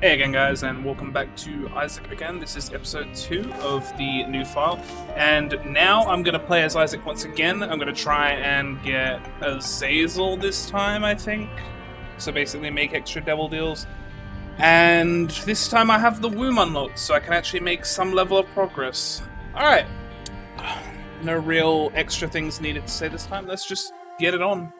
Hey again guys, and welcome back to Isaac again. This is episode 2 of the new file, and now I'm going to play as Isaac once again. I'm going to try and get Azazel this time, I think. So basically make extra devil deals. And this time I have the womb unlocked, so I can actually make some level of progress. Alright. No real extra things needed to say this time, let's just get it on.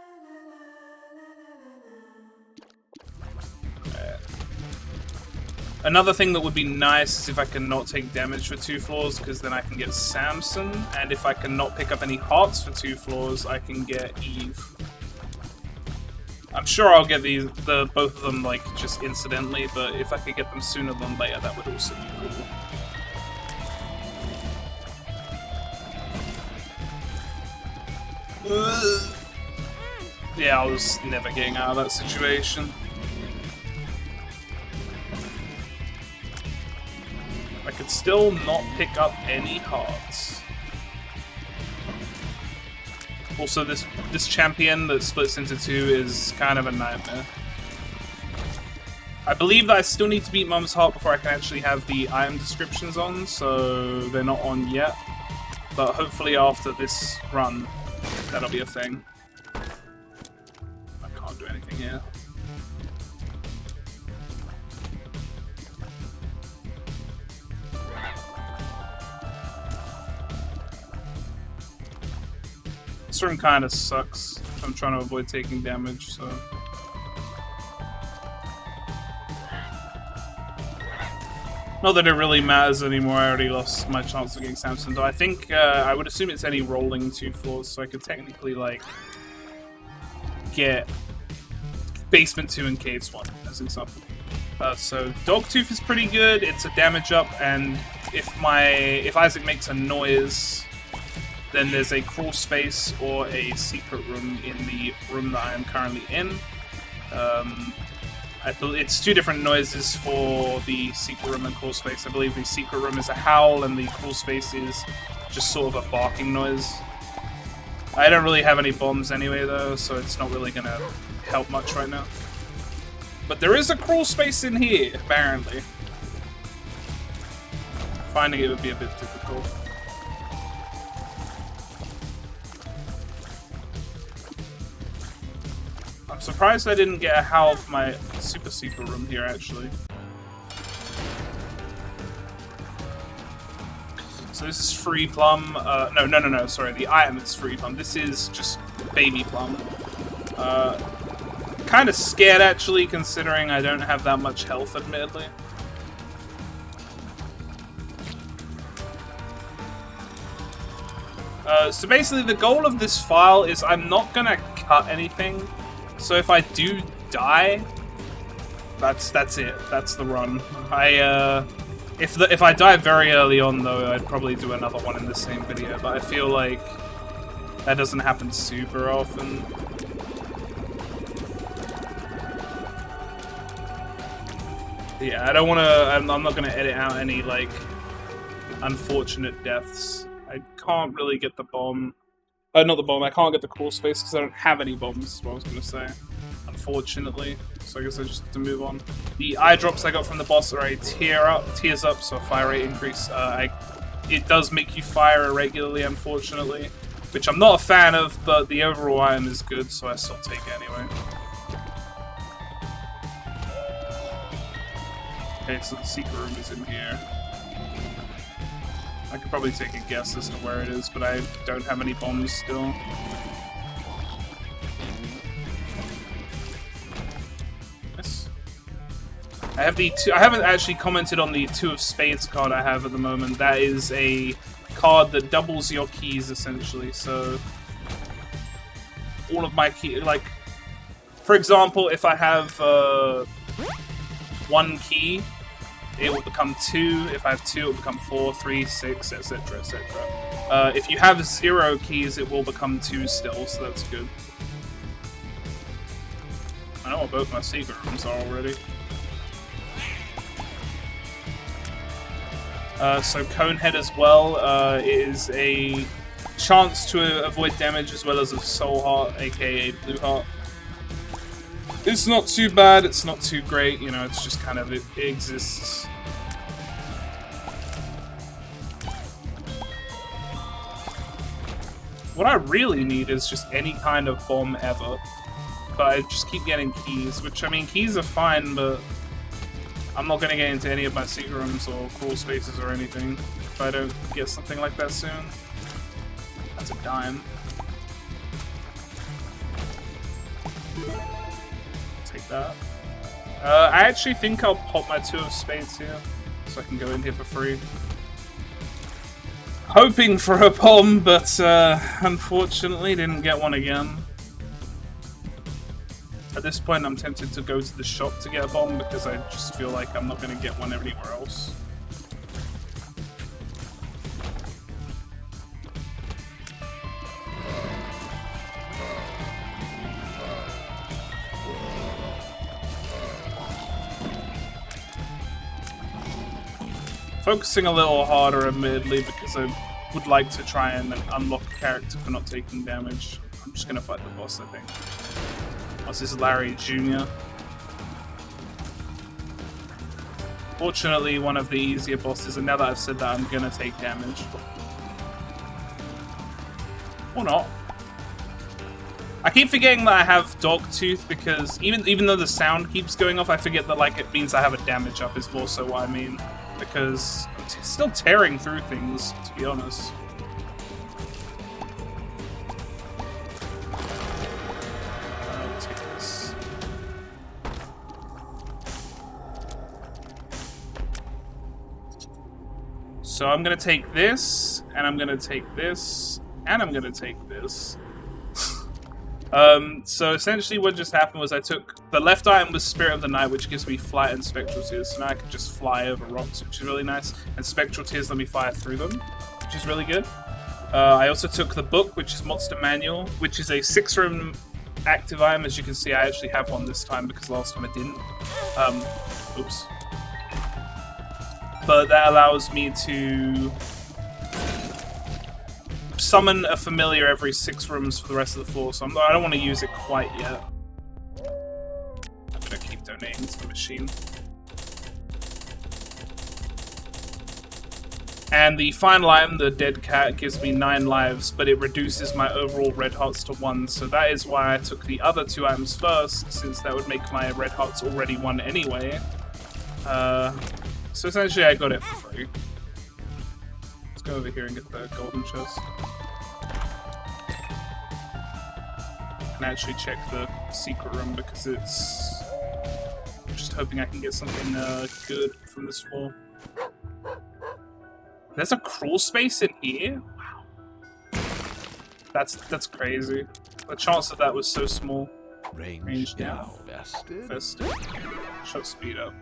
Another thing that would be nice is if I can not take damage for 2 floors, because then I can get Samson, and if I can not pick up any hearts for 2 floors, I can get Eve. I'm sure I'll get both of them like just incidentally, but if I could get them sooner than later, that would also be cool. Yeah, I was never getting out of that situation. I could still not pick up any hearts. Also, this champion that splits into 2 is kind of a nightmare. I believe that I still need to beat Mum's Heart before I can actually have the item descriptions on, so they're not on yet. But hopefully after this run, that'll be a thing. I can't do anything here. This room kind of sucks. I'm trying to avoid taking damage, so... Not that it really matters anymore, I already lost my chance of getting Samson, though I think, I would assume it's any rolling 2 floors, so I could technically, like, get Basement 2 and Caves 1, as an example. So, Dogtooth is pretty good, it's a damage up, and if Isaac makes a noise, then there's a crawl space or a secret room in the room that I am currently in. It's 2 different noises for the secret room and crawl space. I believe the secret room is a howl and the crawl space is just sort of a barking noise. I don't really have any bombs anyway though, so it's not really going to help much right now. But there is a crawl space in here, apparently. Finding it would be a bit difficult. I'm surprised I didn't get a howl for my super secret room here, actually. So this is free plum. No, sorry. The item is free plum. This is just baby plum. Kind of scared, actually, considering I don't have that much health, admittedly. So basically, the goal of this file is I'm not gonna cut anything. So if I do die, that's it. That's the run. If I die very early on though, I'd probably do another one in the same video. But I feel like that doesn't happen super often. Yeah, I don't want to. I'm not going to edit out any like unfortunate deaths. I can't really get the bomb. Not the bomb, I can't get the crawl space because I don't have any bombs, is what I was going to say. Unfortunately. So I guess I just have to move on. The eye drops I got from the boss are a tears up, so a fire rate increase. It does make you fire irregularly, unfortunately. Which I'm not a fan of, but the overall item is good, so I still take it anyway. Okay, so the secret room is in here. I could probably take a guess as to where it is, but I don't have any bombs still. Yes. I have the 2. I haven't actually commented on the 2 of Spades card I have at the moment. That is a card that doubles your keys, essentially. So all of my keys, like, for example, if I have 1 key, it will become 2. If I have 2, it will become 4, 3, 6, etc., etc. If you have 0 keys, it will become 2 still, so that's good. I know what both my secret rooms are already. So Conehead as well is a chance to avoid damage as well as a soul heart, aka blue heart. It's not too bad, it's not too great, you know, it's just kind of, it exists. What I really need is just any kind of bomb ever. But I just keep getting keys, which, I mean, keys are fine, but I'm not going to get into any of my secret rooms or crawl spaces or anything if I don't get something like that soon. That's a dime. Take that. I actually think I'll pop my 2 of spades here, so I can go in here for free. Hoping for a bomb, but unfortunately didn't get one again. At this point, I'm tempted to go to the shop to get a bomb because I just feel like I'm not going to get one anywhere else. Focusing a little harder, admittedly, because I would like to try and unlock a character for not taking damage. I'm just going to fight the boss, I think. This is Larry Jr. Fortunately, one of the easier bosses, and now that I've said that, I'm gonna take damage. Or not. I keep forgetting that I have Dogtooth because even though the sound keeps going off, I forget that like it means I have a damage up is also what I mean. Because I'm still tearing through things, to be honest. So I'm going to take this, and I'm going to take this, and I'm going to take this. So essentially what just happened was I took... The left item was Spirit of the Night, which gives me flight and Spectral Tears. So now I can just fly over rocks, which is really nice. And Spectral Tears let me fire through them, which is really good. I also took the book, which is Monster Manual, which is a 6-room active item. As you can see, I actually have one this time because last time I didn't. Oops. But that allows me to summon a familiar every 6 rooms for the rest of the floor, so I don't want to use it quite yet. I'm going to keep donating to the machine. And the final item, the Dead Cat, gives me 9 lives, but it reduces my overall red hearts to 1, so that is why I took the other 2 items first, since that would make my red hearts already 1 anyway. So essentially I got it for free. Let's go over here and get the golden chest. I can actually check the secret room because it's... I'm just hoping I can get something good from this floor. There's a crawl space in here? Wow. That's crazy. The chance of that was so small. Range down. Festive. Shot speed up.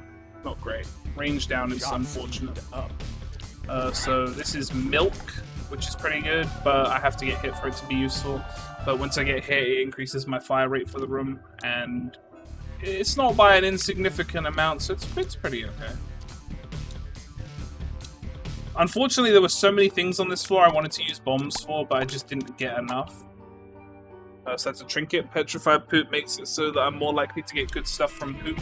Not great. Range down is unfortunate. So this is milk, which is pretty good, but I have to get hit for it to be useful. But once I get hit, it increases my fire rate for the room, and it's not by an insignificant amount, so it's pretty okay. Unfortunately, there were so many things on this floor I wanted to use bombs for, but I just didn't get enough. So that's a trinket. Petrified Poop makes it so that I'm more likely to get good stuff from poop,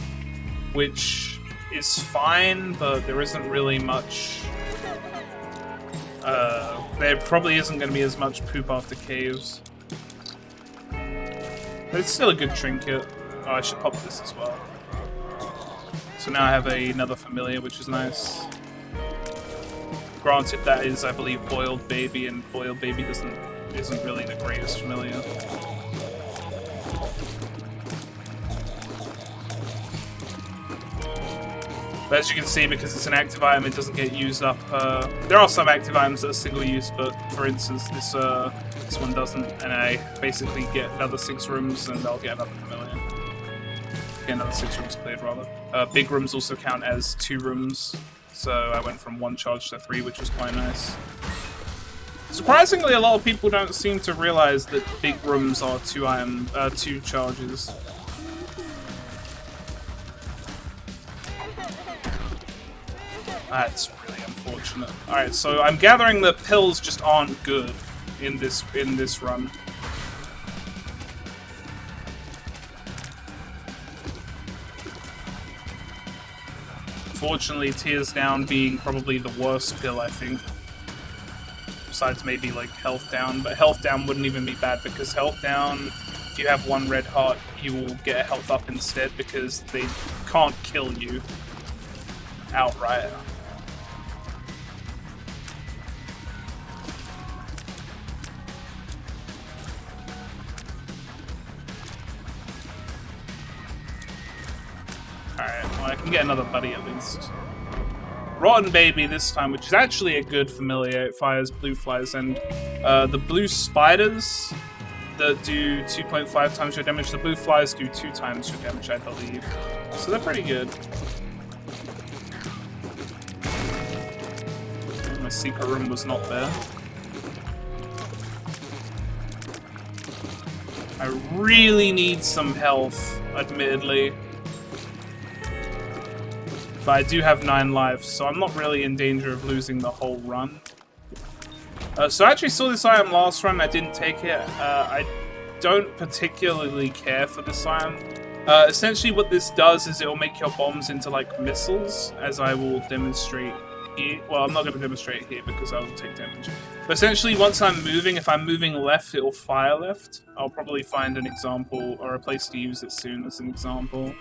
which is fine, but there isn't really much... there probably isn't going to be as much poop after caves. But it's still a good trinket. Oh, I should pop this as well. So now I have another familiar, which is nice. Granted, that is, I believe, Boiled Baby, and Boiled Baby isn't really the greatest familiar. But as you can see, because it's an active item, it doesn't get used up. There are some active items that are single use, but for instance, this one doesn't, and I basically get another 6 rooms, and I'll get another familiar. Get another 6 rooms cleared, rather. Big rooms also count as 2 rooms, so I went from 1 charge to 3, which was quite nice. Surprisingly, a lot of people don't seem to realize that big rooms are 2 charges. That's really unfortunate. Alright, so I'm gathering that pills just aren't good in this run. Unfortunately, Tears Down being probably the worst pill, I think. Besides maybe like Health Down, but Health Down wouldn't even be bad because Health Down, if you have one red heart, you will get a health up instead because they can't kill you outright. Alright, well I can get another buddy at least. Rotten Baby this time, which is actually a good familiar. It fires blue flies, and the blue spiders that do 2.5 times your damage, the blue flies do 2 times your damage, I believe. So they're pretty good. My secret room was not there. I really need some health, admittedly. But I do have 9 lives, so I'm not really in danger of losing the whole run. So I actually saw this item last run, I didn't take it. I don't particularly care for this item. Essentially what this does is it will make your bombs into like missiles, as I will demonstrate here. Well, I'm not going to demonstrate here because I will take damage. But essentially once I'm moving, if I'm moving left, it will fire left. I'll probably find an example or a place to use it soon as an example.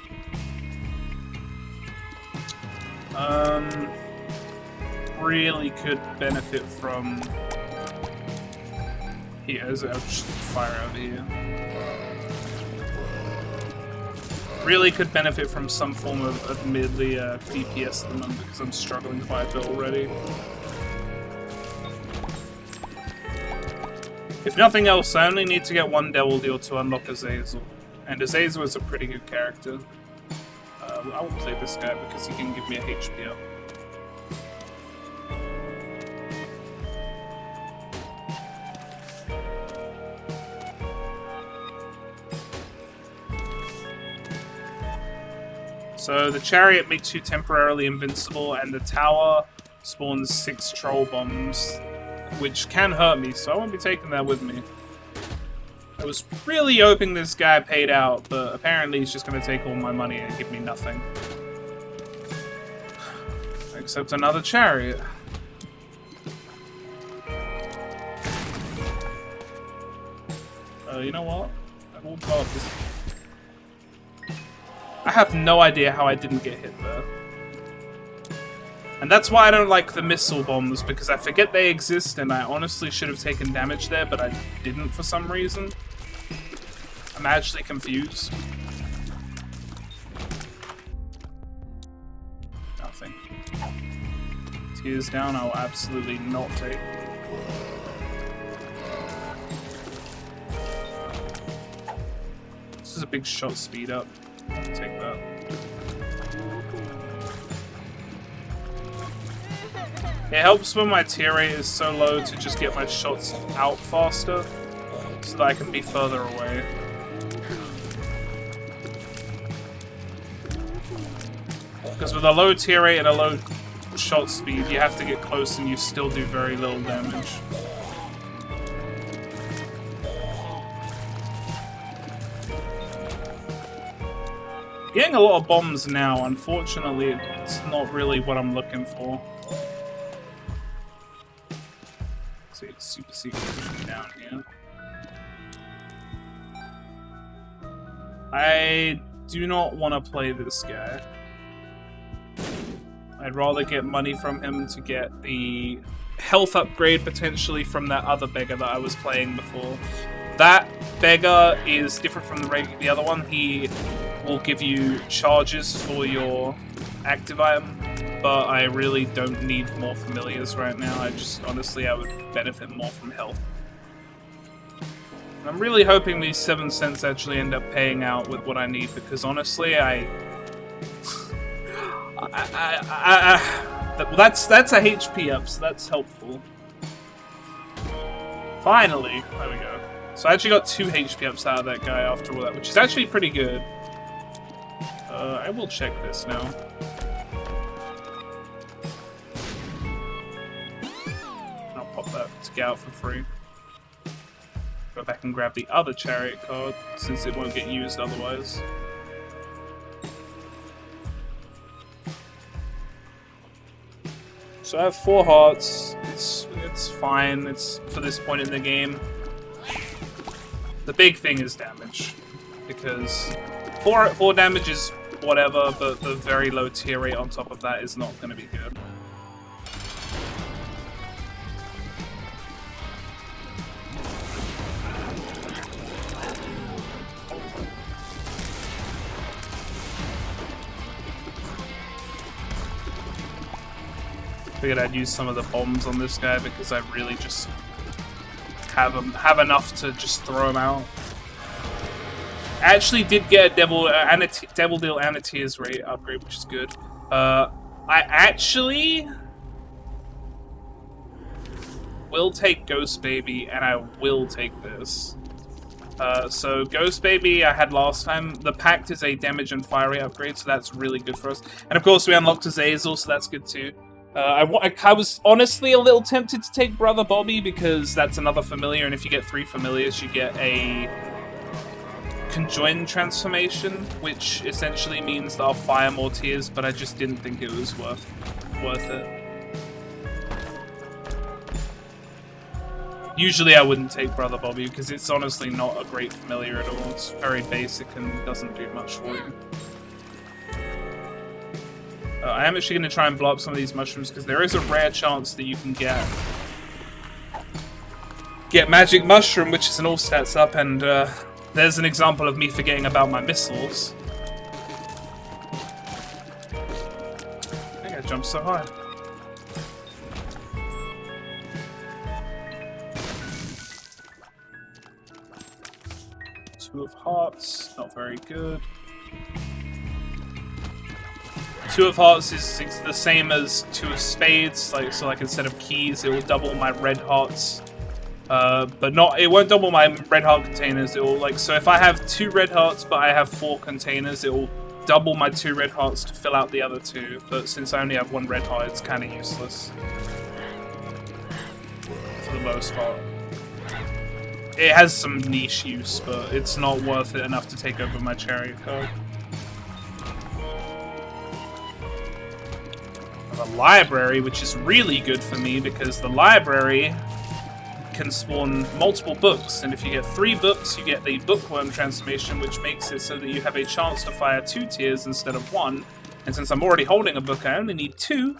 Really could benefit from here. I'll just fire over here. Really could benefit from some form of admittedly DPS at the moment because I'm struggling quite a bit already. If nothing else, I only need to get 1 Devil Deal to unlock Azazel, and Azazel is a pretty good character. I will play this guy because he can give me a HP up. So the chariot makes you temporarily invincible, and the tower spawns 6 troll bombs, which can hurt me, so I won't be taking that with me. I was really hoping this guy paid out, but apparently he's just going to take all my money and give me nothing. Except another chariot. You know what? I will blow up this. I have no idea how I didn't get hit there. And that's why I don't like the missile bombs, because I forget they exist, and I honestly should have taken damage there, but I didn't for some reason. I'm actually confused. Nothing. Tears Down, I will absolutely not take. This is a big shot speed up. I'll take that. It helps when my tear rate is so low to just get my shots out faster, so that I can be further away. Because with a low tear rate and a low shot speed, you have to get close and you still do very little damage. Getting a lot of bombs now, unfortunately, it's not really what I'm looking for. See, it's super secret down here. I do not want to play this guy. I'd rather get money from him to get the health upgrade potentially from that other beggar that I was playing before. That beggar is different from the other one. He will give you charges for your active item, but I really don't need more familiars right now. Honestly, I would benefit more from health. I'm really hoping these 7 cents actually end up paying out with what I need, because honestly, that's a HP up, so that's helpful. Finally, there we go. So I actually got 2 HP ups out of that guy after all that, which is actually pretty good. I will check this now. I'll pop that to get out for free. Go back and grab the other chariot card, since it won't get used otherwise. So I have 4 hearts. It's fine. It's for this point in the game. The big thing is damage, because 4 damage is whatever, but the very low tier rate on top of that is not going to be good. Figured I'd use some of the bombs on this guy because I really just have enough to just throw him out. I actually did get a Devil Deal and a Tears rate upgrade, which is good. I actually will take Ghost Baby, and I will take this. So Ghost Baby I had last time. The Pact is a damage and fire rate upgrade, so that's really good for us. And of course we unlocked Azazel, so that's good too. I was honestly a little tempted to take Brother Bobby because that's another familiar, and if you get 3 familiars, you get a Conjoined Transformation, which essentially means that I'll fire more tears, but I just didn't think it was worth it. Usually I wouldn't take Brother Bobby because it's honestly not a great familiar at all. It's very basic and doesn't do much for you. I am actually going to try and blow up some of these mushrooms because there is a rare chance that you can get Magic Mushroom, which is an all stats up, and there's an example of me forgetting about my missiles. I think I jumped so high. Two of Hearts, not very good. 2 of Hearts is the same as 2 of Spades, so like instead of keys, it will double my red hearts. But it won't double my red heart containers. It will, like, so if I have 2 red hearts but I have 4 containers, it will double my 2 red hearts to fill out the other 2. But since I only have 1 red heart, it's kind of useless for the most part. It has some niche use, but it's not worth it enough to take over my chariot card. A library, which is really good for me because the library can spawn multiple books, and if you get 3 books, you get the Bookworm Transformation, which makes it so that you have a chance to fire 2 tiers instead of 1. And since I'm already holding a book, I only need 2,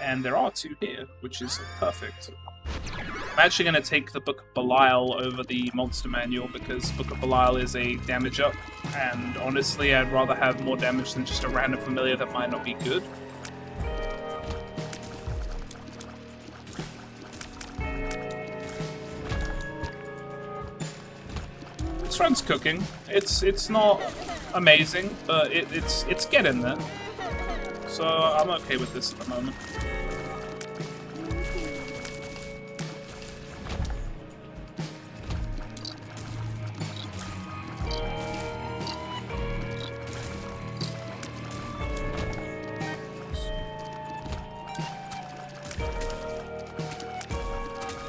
and there are 2 here, which is perfect. I'm actually going to take the Book of Belial over the Monster Manual because Book of Belial is a damage up, and honestly, I'd rather have more damage than just a random familiar that might not be good. This run's cooking. It's not amazing, but it's getting there. So I'm okay with this at the moment.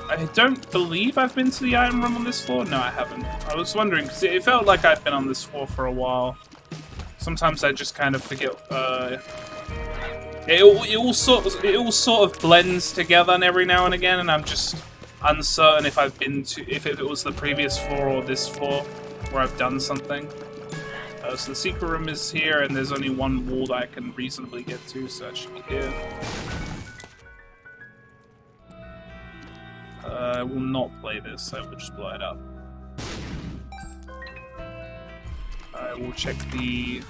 I don't believe I've been to the item room on this floor. No, I haven't. I was wondering, because it felt like I'd been on this floor for a while. Sometimes I just kind of forget. It all sort of blends together every now and again, and I'm just uncertain if I've been to, if it was the previous floor or this floor where I've done something. So the secret room is here, and there's only 1 wall that I can reasonably get to, so that should be here. I will not play this, I will just blow it up. I will check the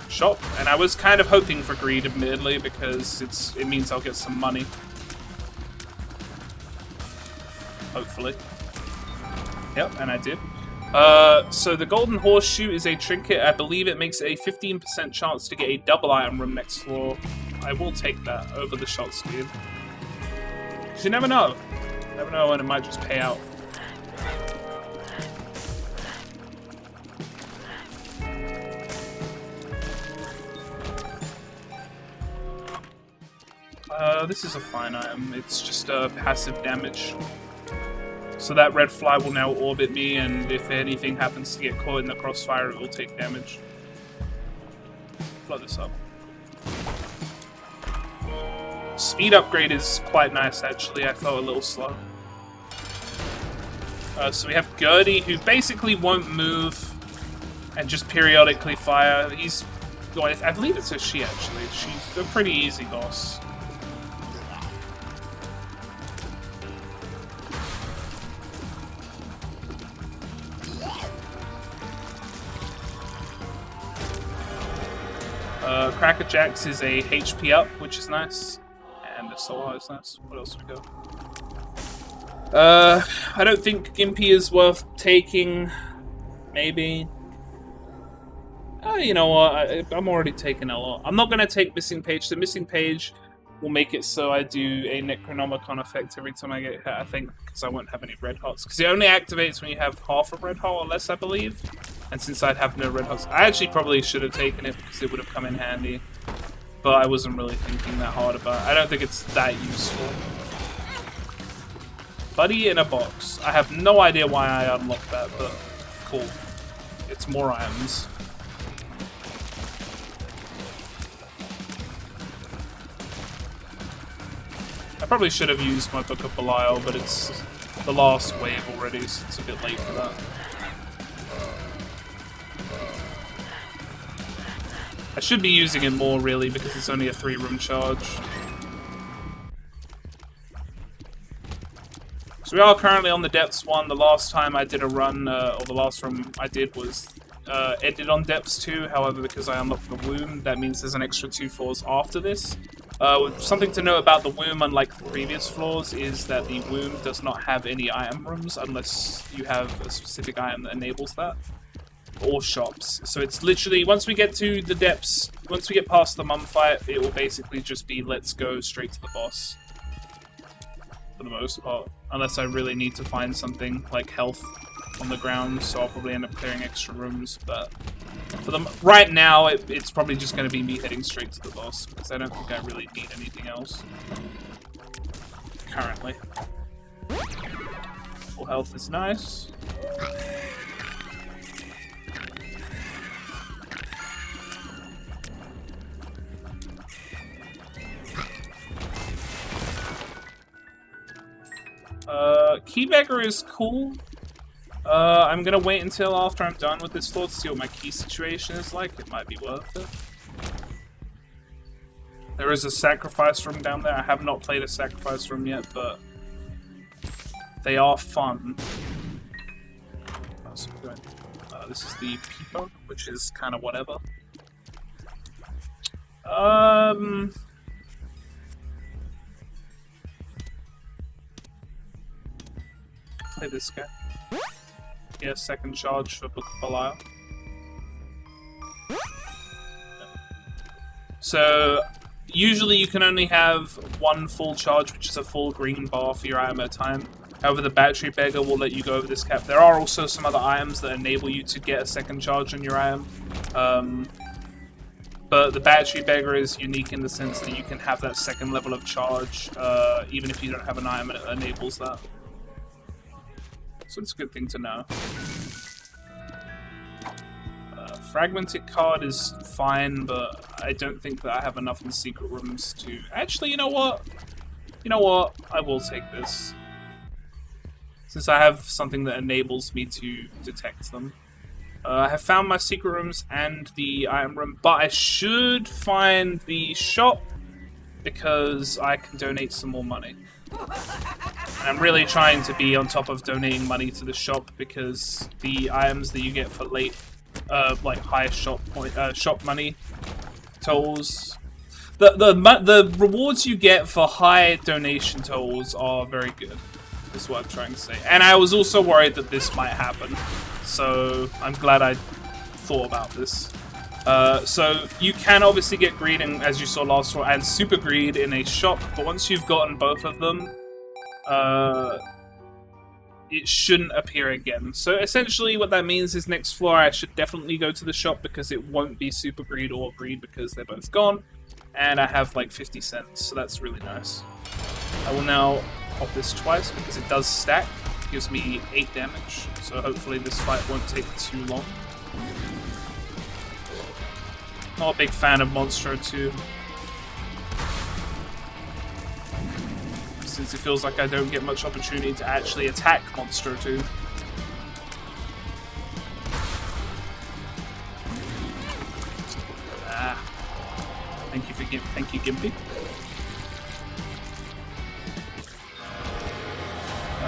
shop, and I was kind of hoping for greed, admittedly, because it means I'll get some money. Hopefully. Yep, and I did. So the Golden Horseshoe is a trinket. I believe it makes a 15% chance to get a double item room next floor. I will take that over the shot speed. You never know. Never know when it might just pay out. This is a fine item. It's just passive damage. So that red fly will now orbit me, and if anything happens to get caught in the crossfire, it will take damage. Blow this up. Speed upgrade is quite nice, actually. I felt a little slow. So we have Gertie, who basically won't move and just periodically fire. He's... Well, I believe it's a she, actually. She's a pretty easy boss. Cracker Jacks is a HP up, which is nice. And the Solar is nice. What else we got? I don't think Gimpy is worth taking. Maybe. You know what? I'm already taking a lot. I'm not going to take Missing Page. The Missing Page will make it so I do a Necronomicon effect every time I get hit, I think, because I won't have any red hots. Because it only activates when you have half a red hot or less, I believe. And since I'd have no red hots, I actually probably should have taken it because it would have come in handy. But I wasn't really thinking that hard about it. I don't think it's that useful. Buddy in a box. I have no idea why I unlocked that, but cool. It's more items. I probably should have used my Book of Belial, but it's the last wave already, so it's a bit late for that. I should be using it more, really, because it's only a 3-room charge. So we are currently on the Depths 1. The last time I did a run, or the last run I did was ended on Depths 2. However, because I unlocked the Womb, that means there's an extra 2 floors after this. Something to know about the Womb, unlike the previous floors, is that the Womb does not have any item rooms unless you have a specific item that enables that. Or shops. So it's literally, once we get to the Depths, once we get past the mum fight, it will basically just be let's go straight to the boss. For the most part. Unless I really need to find something like health on the ground, so I'll probably end up clearing extra rooms, but for them right now, it's probably just going to be me heading straight to the boss, because I don't think I really need anything else. Currently. Full health is nice. Keybagger is cool. I'm gonna wait until after I'm done with this floor to see what my key situation is like. It might be worth it. There is a sacrifice room down there. I have not played a sacrifice room yet, but they are fun. This is the Peeper, which is kind of whatever. Play this guy. Yeah, second charge for Book of Belial. So, usually you can only have one full charge, which is a full green bar for your item at a time. However, the Battery Beggar will let you go over this cap. There are also some other items that enable you to get a second charge on your item. But the Battery Beggar is unique in the sense that you can have that second level of charge, even if you don't have an item that enables that. So it's a good thing to know. Fragmented card is fine, but I don't think that I have enough in secret rooms to... Actually, you know what? You know what? I will take this. Since I have something that enables me to detect them. I have found my secret rooms and the item room, but I should find the shop because I can donate some more money. And I'm really trying to be on top of donating money to the shop because the items that you get for late, like higher shop money totals, the rewards you get for high donation totals are very good. Is what I'm trying to say. And I was also worried that this might happen, so I'm glad I thought about this. So you can obviously get greed, as you saw last floor, and super greed in a shop, but once you've gotten both of them, it shouldn't appear again. So essentially what that means is next floor I should definitely go to the shop because it won't be super greed or greed because they're both gone, and I have like 50 cents, so that's really nice. I will now pop this twice because it does stack. It gives me 8 damage, so hopefully this fight won't take too long. Not a big fan of Monstro 2. since it feels like I don't get much opportunity to actually attack Monster 2. Thank you, Gimpy.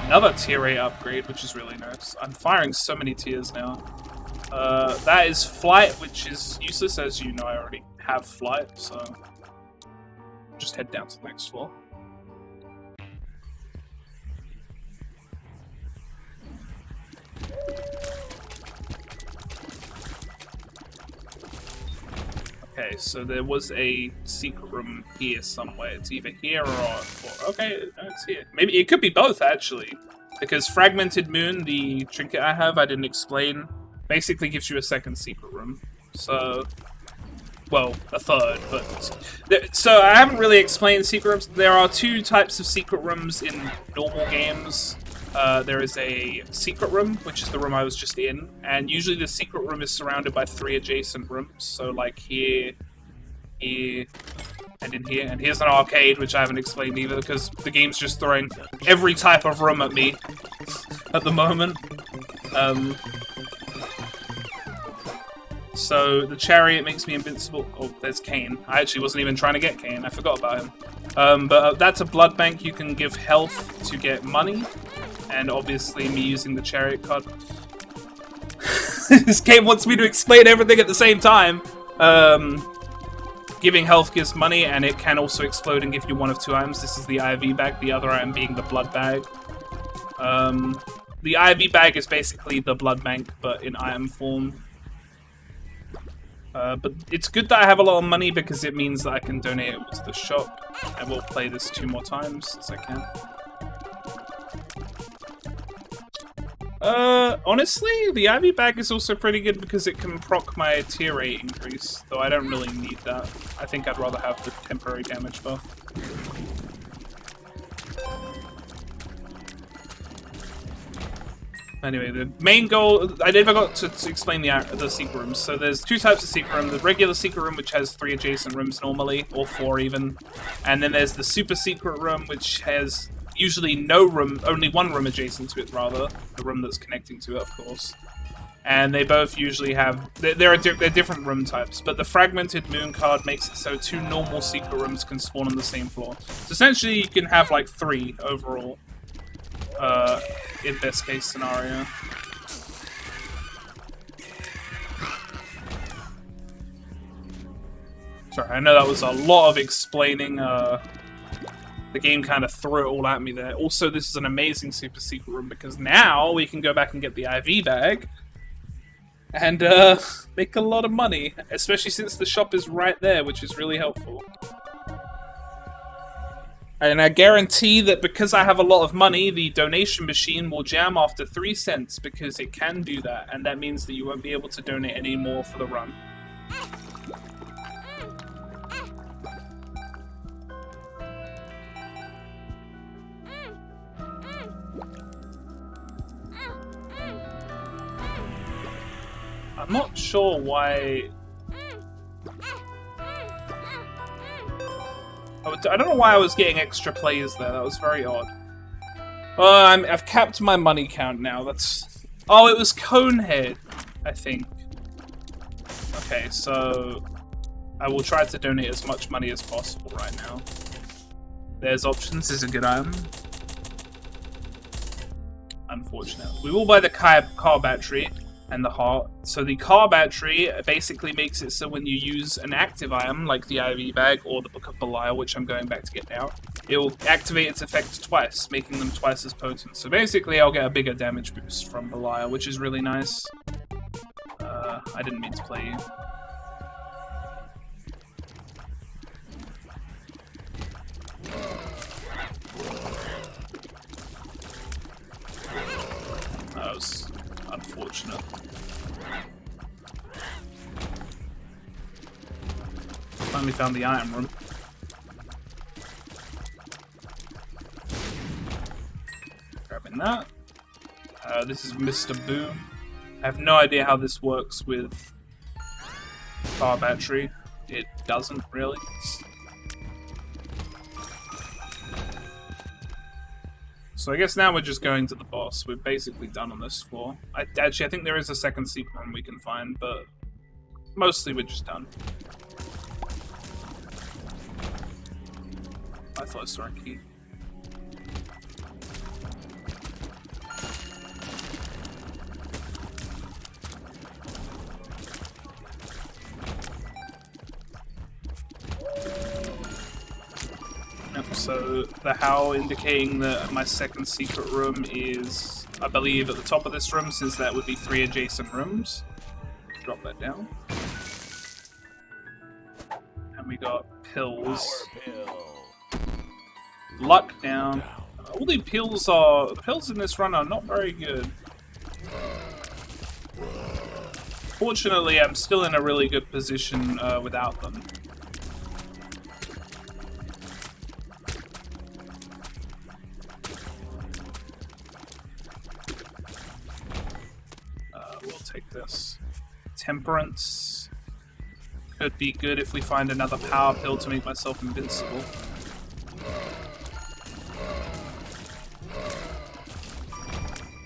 Another tier 8 upgrade, which is really nice. I'm firing so many tiers now. That is Flight, which is useless, as you know I already have Flight, so just head down to the next floor. Okay, so there was a secret room here somewhere. It's either here or okay, no, it's here. Maybe it could be both, actually. Because Fragmented Moon, the trinket I have, I didn't explain, basically gives you a second secret room. So, well, a third, but... So, I haven't really explained secret rooms. There are two types of secret rooms in normal games. There is a secret room, which is the room I was just in, and usually the secret room is surrounded by 3 adjacent rooms. So, like here, here, and in here. And here's an arcade, which I haven't explained either, because the game's just throwing every type of room at me at the moment. So the chariot makes me invincible. Oh, there's Kane. I actually wasn't even trying to get Kane. I forgot about him. But that's a blood bank. You can give health to get money. And obviously me using the chariot card. This game wants me to explain everything at the same time. Giving health gives money, and it can also explode and give you one of 2 items. This is the IV bag, the other item being the blood bag. The IV bag is basically the blood bank, but in item form. But it's good that I have a lot of money because it means that I can donate it to the shop. I will play this 2 more times as I can. Honestly, the IV bag is also pretty good because it can proc my tier 8 increase, though I don't really need that. I think I'd rather have the temporary damage buff. Anyway, the main goal... I never got to explain the secret rooms. So there's 2 types of secret room. The regular secret room, which has 3 adjacent rooms normally, or 4 even. And then there's the super secret room, which has usually no room, only 1 room adjacent to it, rather. The room that's connecting to it, of course. And they both usually have... They're different room types, but the Fragmented Moon card makes it so 2 normal secret rooms can spawn on the same floor. So essentially you can have like 3 overall. In best case scenario. Sorry, I know that was a lot of explaining. The game kind of threw it all at me there. Also, this is an amazing super secret room because now we can go back and get the IV bag and make a lot of money, especially since the shop is right there, which is really helpful. And I guarantee that because I have a lot of money, the donation machine will jam after 3 cents because it can do that, and that means that you won't be able to donate any more for the run. I'm not sure why... I don't know why I was getting extra plays there. That was very odd. I've capped my money count now. That's... Oh, it was Conehead, I think. Okay, so... I will try to donate as much money as possible right now. There's options. This is a good item. Unfortunate. We will buy the car battery and the heart. So the car battery basically makes it so when you use an active item, like the IV bag or the Book of Belial, which I'm going back to get now, it will activate its effect twice, making them twice as potent. So basically I'll get a bigger damage boost from Belial, which is really nice. I didn't mean to play you. That was unfortunate. Finally found the item room. Grabbing that. This is Mr. Boom. I have no idea how this works with car battery. It doesn't really. So I guess now we're just going to the boss. We're basically done on this floor. Actually, I think there is a second secret room we can find, but mostly we're just done. I thought I saw a key. Yep, so the HOW indicating that my second secret room is, I believe, at the top of this room, since that would be 3 adjacent rooms. Drop that down. And we got pills. Luck down. All the pills in this run are not very good. Fortunately, I'm still in a really good position without them. We'll take this. Temperance. Could be good if we find another power pill to make myself invincible.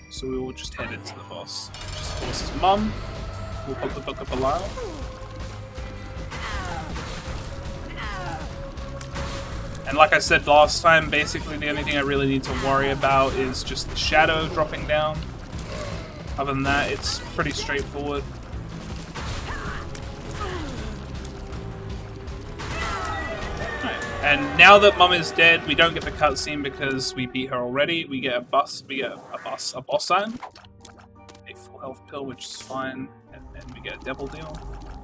So we will just head into the boss. Just of course his mum. We'll put the Book of Belial. And like I said last time, basically the only thing I really need to worry about is just the shadow dropping down. Other than that, it's pretty straightforward. And now that Mum is dead, we don't get the cutscene because we beat her already. We get a boss sign, a full health pill, which is fine, and we get a devil deal.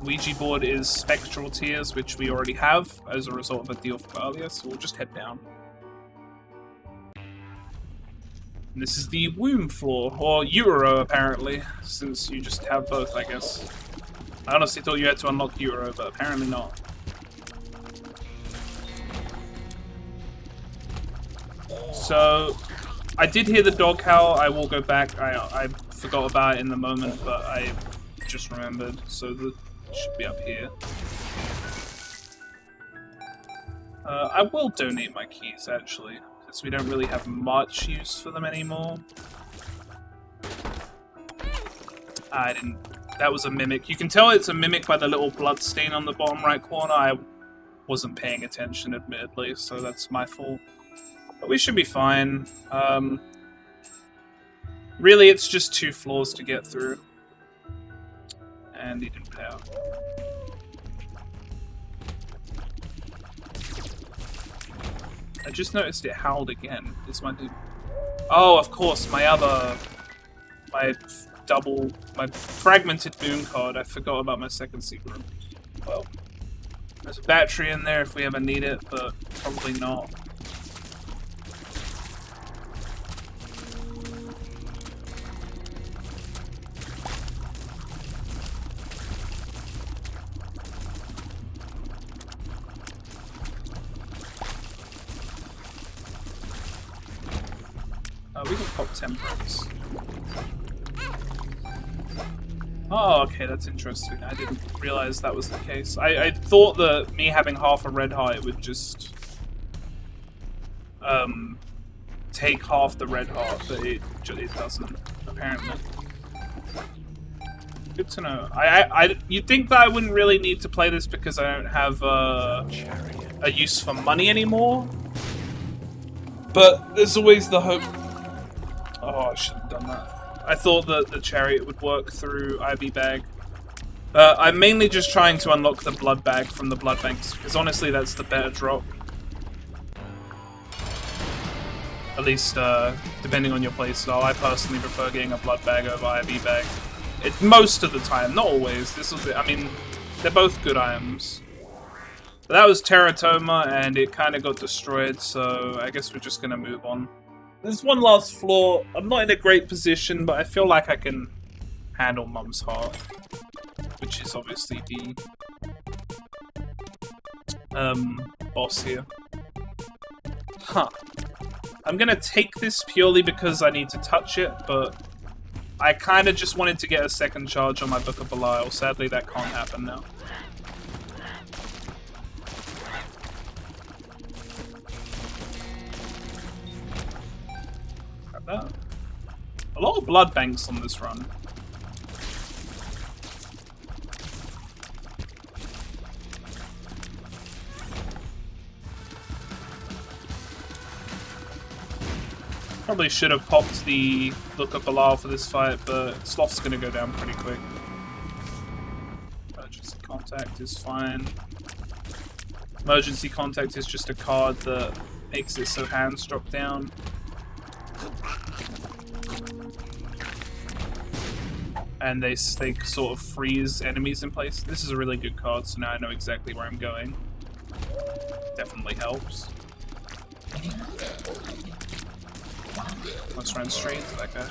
Ouija board is spectral tears, which we already have as a result of a deal from earlier, so we'll just head down. And this is the womb floor, or utero apparently, since you just have both, I guess. I honestly thought you had to unlock utero, but apparently not. So, I did hear the dog howl. I will go back. I forgot about it in the moment, but I just remembered. So, it should be up here. I will donate my keys, actually, because we don't really have much use for them anymore. I didn't... That was a mimic. You can tell it's a mimic by the little blood stain on the bottom right corner. I wasn't paying attention, admittedly, so that's my fault. But we should be fine. Really, it's just 2 floors to get through. And he didn't pay out. I just noticed it howled again. Is my dude... Oh, of course, my fragmented moon card. I forgot about my second secret room. Well, there's a battery in there if we ever need it, but probably not. We can pop temperance. Oh, okay, that's interesting. I didn't realize that was the case. I thought that me having half a red heart would just take half the red heart, but it doesn't, apparently. Good to know. You'd think that I wouldn't really need to play this because I don't have a use for money anymore, but there's always the hope. Oh, I should have done that. I thought that the chariot would work through IV bag. I'm mainly just trying to unlock the blood bag from the blood banks, because honestly that's the better drop. At least, depending on your playstyle. I personally prefer getting a blood bag over IV bag. Most of the time, not always. I mean, they're both good items. But that was Teratoma, and it kind of got destroyed, so I guess we're just going to move on. There's one last floor. I'm not in a great position, but I feel like I can handle Mum's heart, which is obviously the boss here. Huh. I'm gonna take this purely because I need to touch it, but I kind of just wanted to get a second charge on my Book of Belial. Sadly, that can't happen now. that? A lot of blood banks on this run. Probably should have popped the Look of Belial for this fight, but Sloth's gonna go down pretty quick. Emergency Contact is fine. Emergency Contact is just a card that makes it so hands drop down. And they sort of freeze enemies in place. This is a really good card, so now I know exactly where I'm going. Definitely helps. Let's run straight into that guy.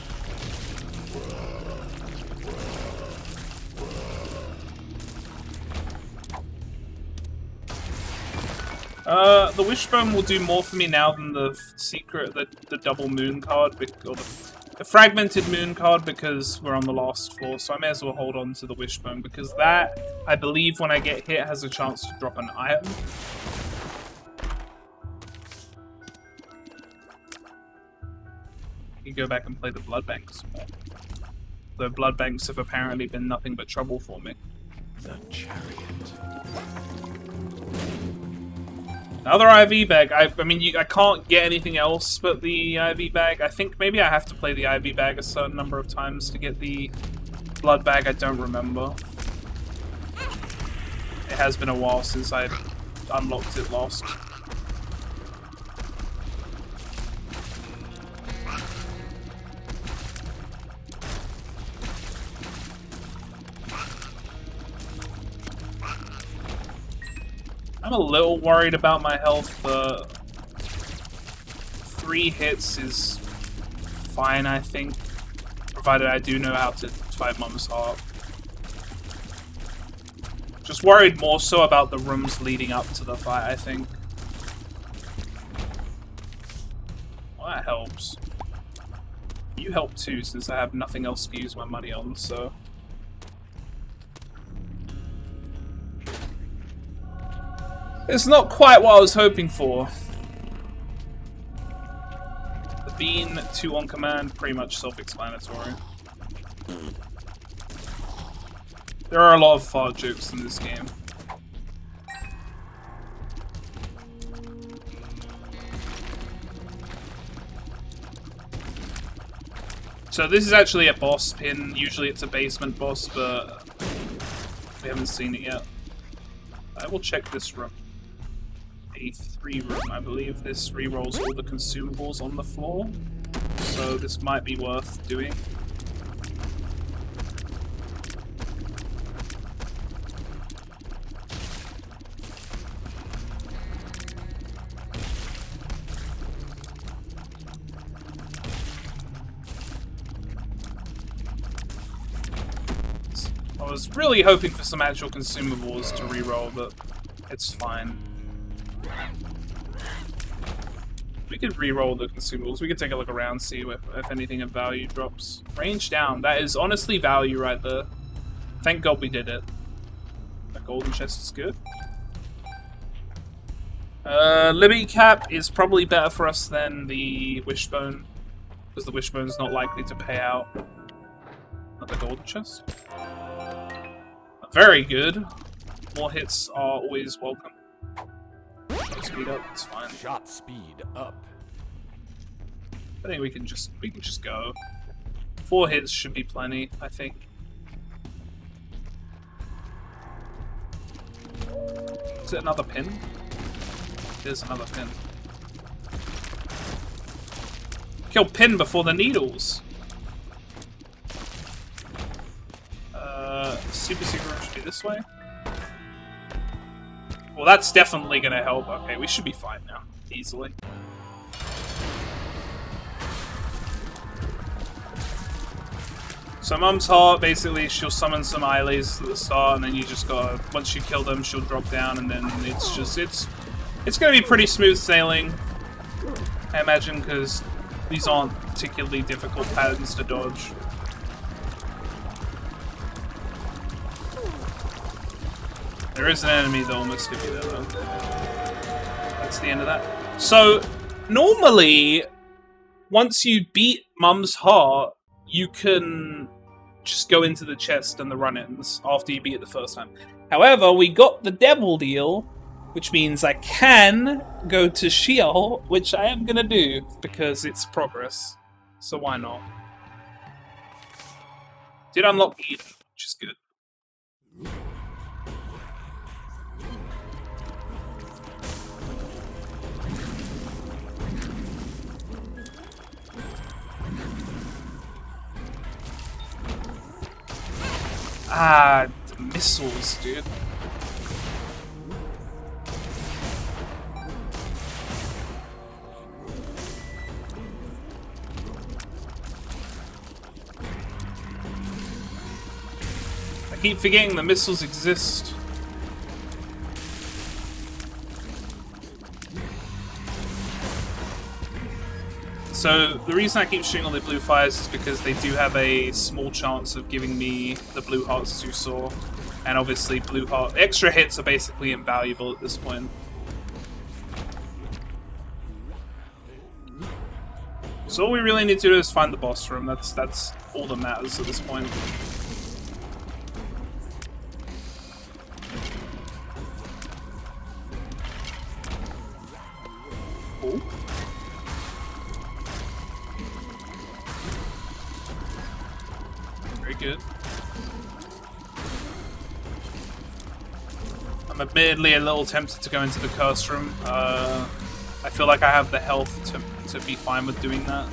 The Wishbone will do more for me now than the secret, the double moon card, or the fragmented moon card, because we're on the last floor, so I may as well hold on to the Wishbone, because that, I believe, when I get hit, has a chance to drop an item. You go back and play the blood banks. The blood banks have apparently been nothing but trouble for me. The chariot. Another IV bag. I mean, I can't get anything else but the IV bag. I think maybe I have to play the IV bag a certain number of times to get the blood bag. I don't remember. It has been a while since I unlocked it last. I'm a little worried about my health, but 3 hits is fine, I think, provided I do know how to fight Mum's Heart. Just worried more so about the rooms leading up to the fight, I think. Well, that helps. You help too, since I have nothing else to use my money on, so... It's not quite what I was hoping for. The bean, 2 on command, pretty much self-explanatory. There are a lot of fart jokes in this game. So this is actually a boss pin. Usually it's a basement boss, but we haven't seen it yet. I will check this room. A3 room, I believe. This rerolls all the consumables on the floor, so this might be worth doing. I was really hoping for some actual consumables to reroll, but it's fine. We could re-roll the consumables. We could take a look around, see if anything of value drops. Range down. That is honestly value right there. Thank God we did it. The golden chest is good. Libby Cap is probably better for us than the Wishbone, because the Wishbone is not likely to pay out. Not the golden chest. Very good. More hits are always welcome. Speed up, it's fine. Shot speed up. I think we can just go. 4 hits should be plenty, I think. Is it another pin? There's another pin. Kill pin before the needles. Super secret should be this way. Well, that's definitely gonna help. Okay, we should be fine now. Easily. So Mum's Heart, basically, she'll summon some eye lasers at the start, and then you just gotta, once you kill them, she'll drop down, and then it's just, it's gonna be pretty smooth sailing, I imagine, because these aren't particularly difficult patterns to dodge. There is an enemy that almost hit me there, though. That's the end of that. So, normally, once you beat Mum's Heart, you can just go into the chest and the run-ins after you beat it the first time. However, we got the Devil Deal, which means I can go to Sheol, which I am gonna do because it's progress. So why not? Did unlock Eden, which is good. Ah, the missiles, dude. I keep forgetting the missiles exist. So, the reason I keep shooting all the blue fires is because they do have a small chance of giving me the blue hearts as you saw. And obviously extra hits are basically invaluable at this point. So all we really need to do is find the boss room. That's all that matters at this point. Cool. Very good. I'm admittedly a little tempted to go into the curse room. I feel like I have the health to be fine with doing that.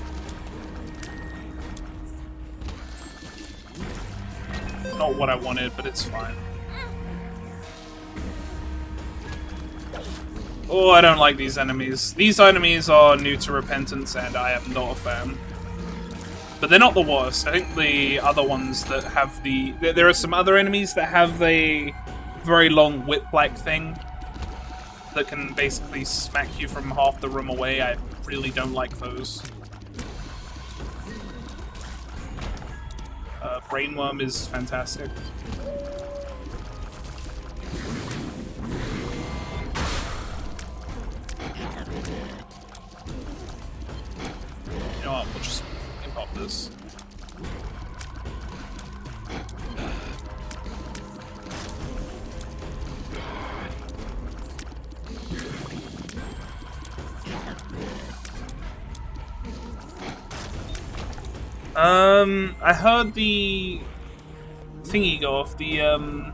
Not what I wanted, but it's fine. Oh, I don't like these enemies. These enemies are new to Repentance, and I am not a fan. But they're not the worst. I think the other ones that have the... There are some other enemies that have a very long whip-like thing that can basically smack you from half the room away. I really don't like those. Brainworm is fantastic. You know what, we'll just pop this. I heard the thingy go off, the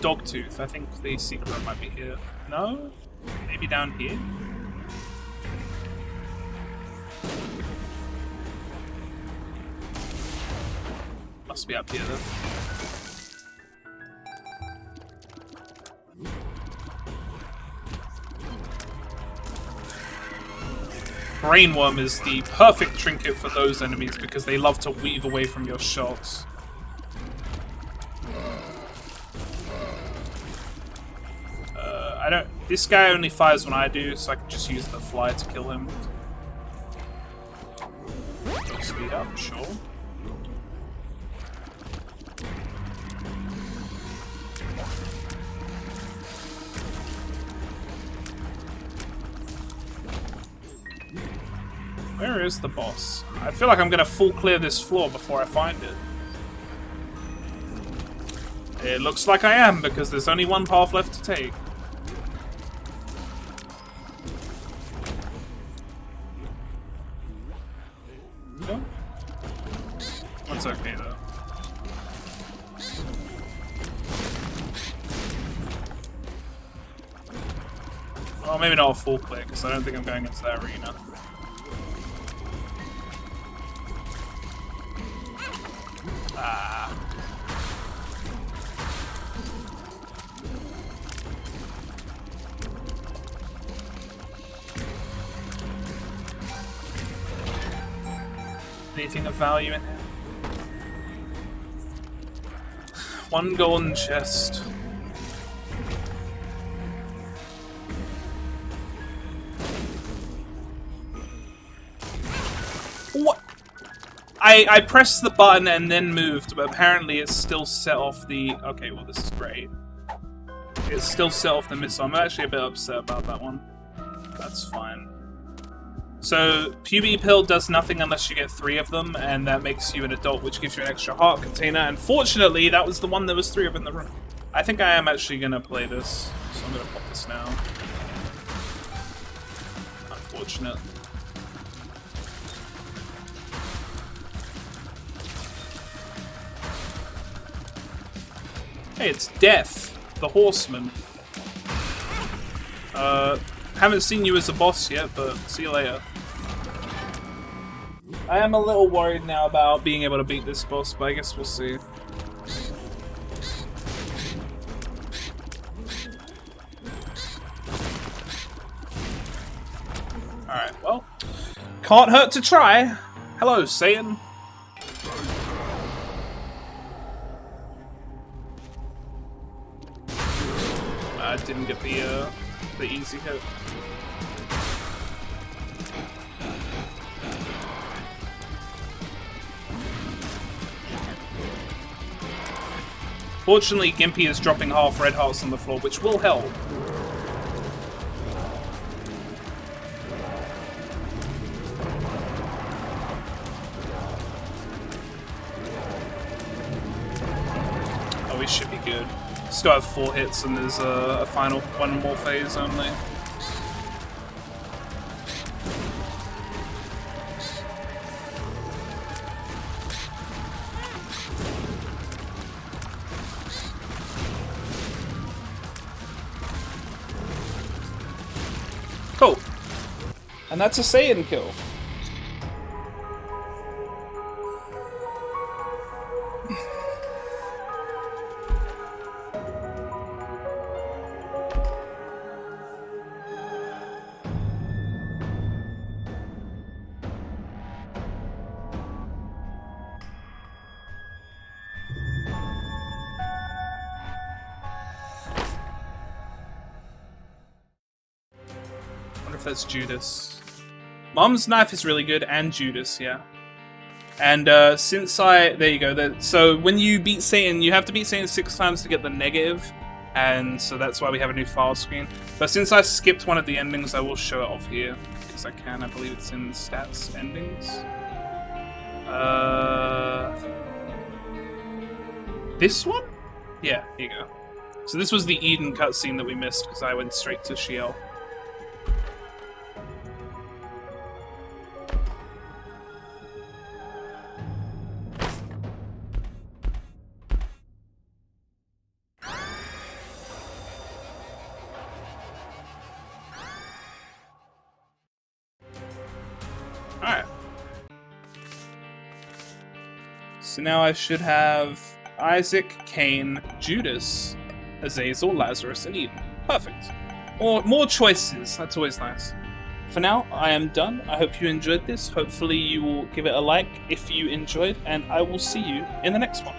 dog tooth. I think the secret room might be here. No? Maybe down here? Must be up here though. Brainworm is the perfect trinket for those enemies because they love to weave away from your shots. This guy only fires when I do, so I can just use the fly to kill him. Speed up, sure. Where is the boss? I feel like I'm gonna full clear this floor before I find it. It looks like I am, because there's only one path left to take. No? That's okay, though. Well, maybe not a full clear, because I don't think I'm going into that arena. Ah. Anything of value in here? One golden chest. What? I pressed the button and then moved, but apparently it's still set off the... Okay, well this is great. It's still set off the missile. I'm actually a bit upset about that one. That's fine. So, PB pill does nothing unless you get 3 of them, and that makes you an adult, which gives you an extra heart container. And fortunately, that was the one there was 3 of in the room. I think I am actually gonna play this, so I'm gonna pop this now. Unfortunate. Hey, it's Death, the Horseman. Haven't seen you as a boss yet, but see you later. I am a little worried now about being able to beat this boss, but I guess we'll see. Alright, well, can't hurt to try. Hello, Satan. I didn't get the easy hit. Fortunately, Gimpy is dropping half red hearts on the floor, which will help. Oh, we should be good. Still have 4 hits, and there's a final 1 more phase only. Cool. And that's a Saiyan kill. That's Judas. Mom's knife is really good, and Judas, yeah. And there you go. So when you beat Satan, you have to beat Satan 6 times to get the negative, and so that's why we have a new file screen. But since I skipped one of the endings, I will show it off here because I can. I believe it's in stats endings. This one? Yeah, here you go. So this was the Eden cutscene that we missed because I went straight to Sheol. Alright. So now I should have Isaac, Cain, Judas, Azazel, Lazarus, and Eden. Perfect. Or more choices. That's always nice. For now, I am done. I hope you enjoyed this. Hopefully you will give it a like if you enjoyed, and I will see you in the next one.